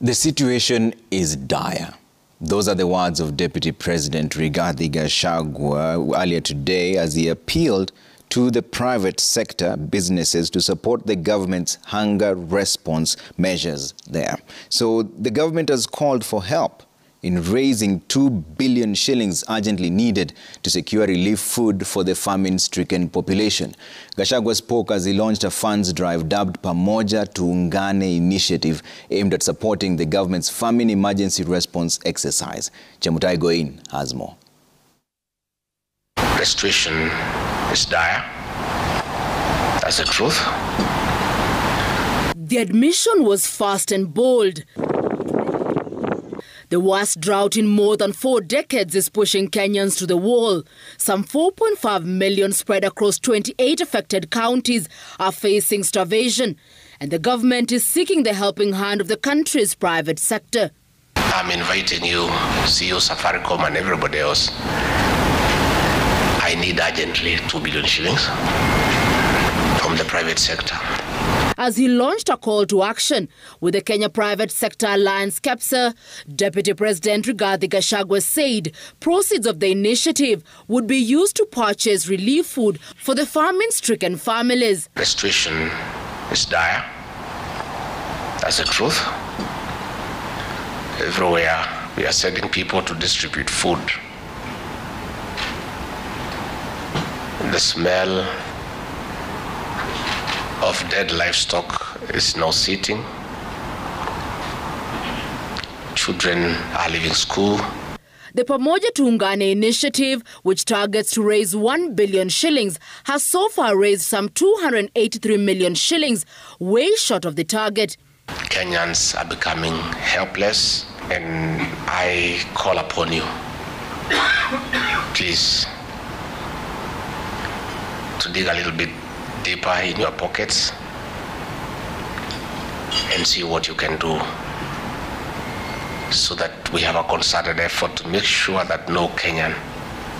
The situation is dire. Those are the words of Deputy President Rigathi Gachagua earlier today as he appealed to the private sector businesses to support the government's hunger response measures there. So the government has called for help in raising 2 billion shillings urgently needed to secure relief food for the famine-stricken population. Gachagua spoke as he launched a funds drive dubbed Pamoja Tuungane initiative aimed at supporting the government's famine emergency response exercise. Pamoja Tuungane has more. The situation is dire. That's the truth. The admission was fast and bold. The worst drought in more than 4 decades is pushing Kenyans to the wall. Some 4.5 million spread across 28 affected counties are facing starvation, and the government is seeking the helping hand of the country's private sector. I'm inviting you, CEO Safaricom and everybody else. I need urgently 2 billion shillings from the private sector. As he launched a call to action with the Kenya Private Sector Alliance KEPSA, Deputy President Rigathi Gachagua said proceeds of the initiative would be used to purchase relief food for the famine-stricken families. The situation is dire. That's the truth. Everywhere we are sending people to distribute food. The smell of dead livestock is now sitting. Children are leaving school. The Pamoja Tuungane initiative, which targets to raise 1 billion shillings, has so far raised some 283 million shillings, way short of the target. Kenyans are becoming helpless, and I call upon you, please, to dig a little bit deeper in your pockets and see what you can do so that we have a concerted effort to make sure that no Kenyan,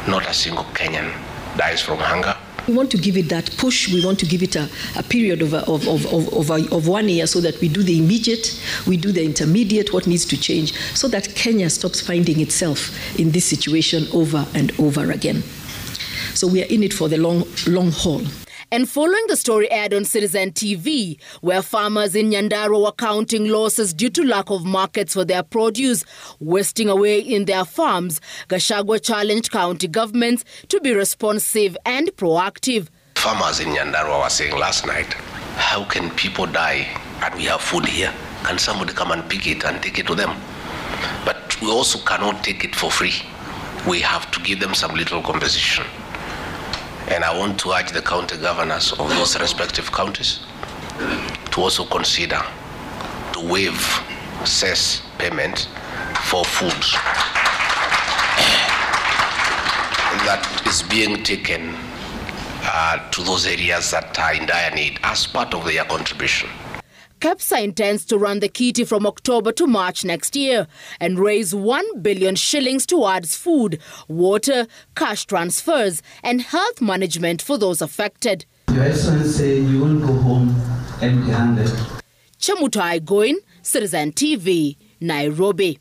not a single Kenyan, dies from hunger. We want to give it that push. We want to give it a period of 1 year so that we do the immediate, we do the intermediate, what needs to change, so that Kenya stops finding itself in this situation over and over again. So we are in it for the long haul. And following the story aired on Citizen TV, where farmers in Nyandarua were counting losses due to lack of markets for their produce, wasting away in their farms, Gachagua challenged county governments to be responsive and proactive. Farmers in Nyandarua were saying last night, how can people die and we have food here? Can somebody come and pick it and take it to them? But we also cannot take it for free. We have to give them some little compensation. And I want to urge the county governors of those respective counties to also consider to waive cess payment for food that is being taken to those areas that are in dire need as part of their contribution. KEPSA intends to run the kitty from October to March next year and raise 1 billion shillings towards food, water, cash transfers and health management for those affected. Your Excellency, you will go home empty-handed. Pamoja Tuungane, Citizen TV, Nairobi.